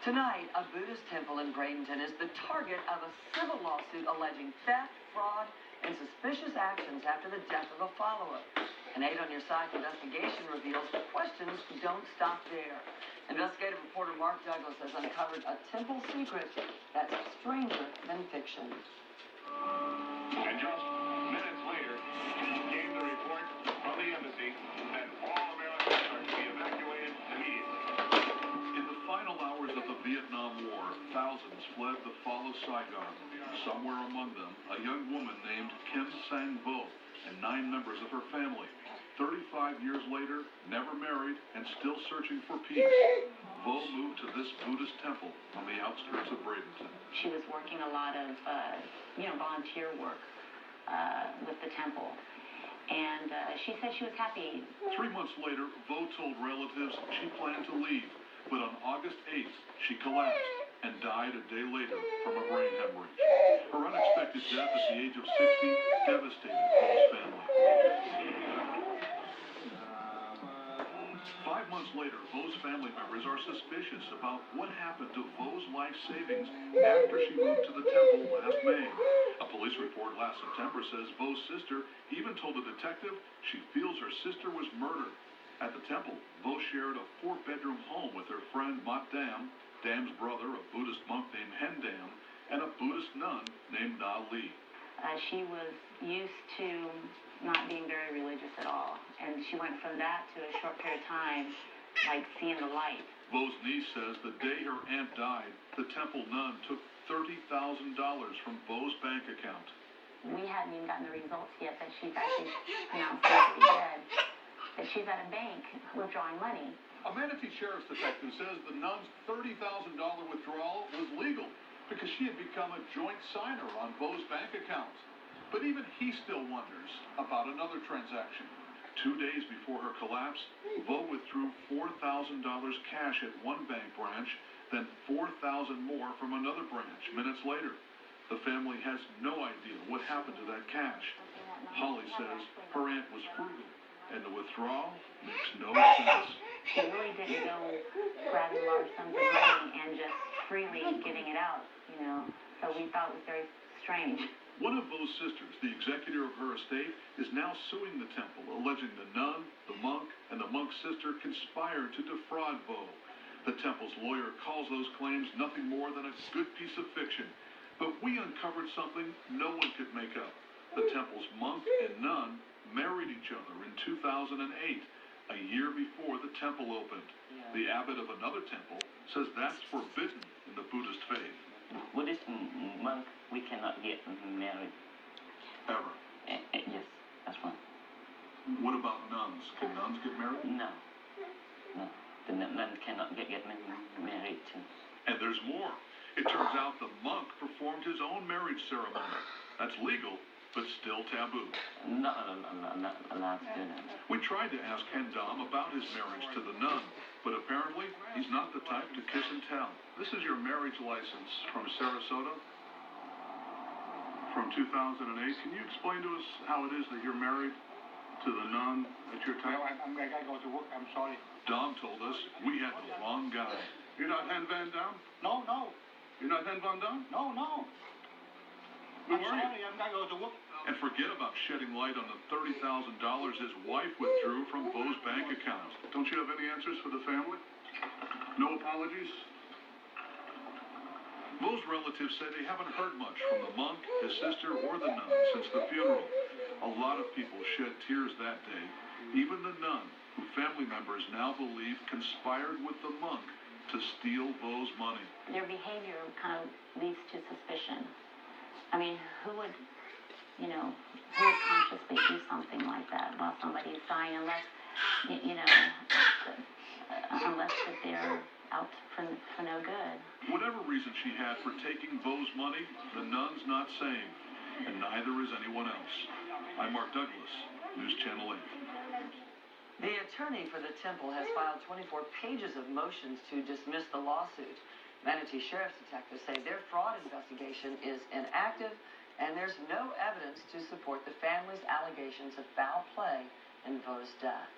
Tonight, a Buddhist temple in Bradenton is the target of a civil lawsuit alleging theft, fraud, and suspicious actions after the death of a follower. An 8OnYourSide investigation reveals the questions don't stop there. Investigative reporter Mark Douglas has uncovered a temple secret that's stranger than fiction. And just minutes later, came the report from the embassy that all Americans are to be evacuated immediately. In the final hours of the Vietnam War, thousands fled the fall of Saigon. Somewhere among them, a young woman named Kim Sang-vo and 9 members of her family. 35 years later, never married, and still searching for peace, Vo moved to this Buddhist temple on the outskirts of Bradenton. She was working a lot of, volunteer work with the temple. And she said she was happy. 3 months later, Vo told relatives she planned to leave. But on August 8th, she collapsed and died a day later from a brain hemorrhage. Her unexpected death at the age of 60 devastated Vo's family. 5 months later, Vo's family members are suspicious about what happened to Vo's life savings after she moved to the temple last May. A police report last September says Vo's sister even told a detective she feels her sister was murdered. At the temple, Vo shared a 4-bedroom home with her friend Mat Dam, Dam's brother, a Buddhist monk named Hen Dam, and a Buddhist nun named Na Li. She was used to not being very religious at all, and she went from that to a short period of time, like seeing the light. Vo's niece says the day her aunt died, the temple nun took $30,000 from Vo's bank account. We hadn't even gotten the results yet that she's actually pronounced legally dead. That she's at a bank withdrawing money. A Manatee sheriff's detective says the nun's $30,000 withdrawal was legal because she had become a joint signer on Vo's bank account. But even he still wonders about another transaction. 2 days before her collapse, Vo withdrew $4,000 cash at one bank branch, then $4,000 more from another branch minutes later. The family has no idea what happened to that cash. Holly says her aunt was frugal, and the withdrawal makes no sense. She really didn't go grabbing large sums of money and just freely giving it out, So we thought it was very strange. One of Vo's sisters, the executor of her estate, is now suing the temple, alleging the nun, the monk, and the monk's sister conspired to defraud Vo. The temple's lawyer calls those claims nothing more than a good piece of fiction. But we uncovered something no one could make up. The temple's monk and nun married each other in 2008, a year before the temple opened. The abbot of another temple says that's forbidden in the Buddhist faith. Buddhist monk, we cannot get married. Ever? Yes, that's one. What about nuns? Can nuns get married? No. The nun cannot get married too. And there's more. It turns out the monk performed his own marriage ceremony. That's legal, but still taboo. Not allowed to do that. We tried to ask Hen Dam about his marriage to the nun, but apparently he's not the type to kiss and tell. This is your marriage license from Sarasota from 2008. Can you explain to us how it is that you're married to the nun at your temple? Well, I gotta go to work. I'm sorry. Dom told us we had the wrong guy. You're not Hen Van Dam? No. You're not Hen Van Dam? No. Who I'm are sorry. you? I'm gonna go to work. And forget about shedding light on the $30,000 his wife withdrew from Vo's bank account. Don't you have any answers for the family? No apologies? Vo's relatives say they haven't heard much from the monk, his sister, or the nun since the funeral. A lot of people shed tears that day. Even the nun, who family members now believe conspired with the monk to steal Vo's money. Their behavior kind of leads to suspicion. I mean, who would consciously do something like that while somebody's dying, unless that they're out for no good. Whatever reason she had for taking Vo's money, the nun's not saying, and neither is anyone else. I'm Mark Douglas, News Channel 8. The attorney for the temple has filed 24 pages of motions to dismiss the lawsuit. Manatee Sheriff's detectives say their fraud investigation is inactive, and there's no evidence to support the family's allegations of foul play in Vo's death.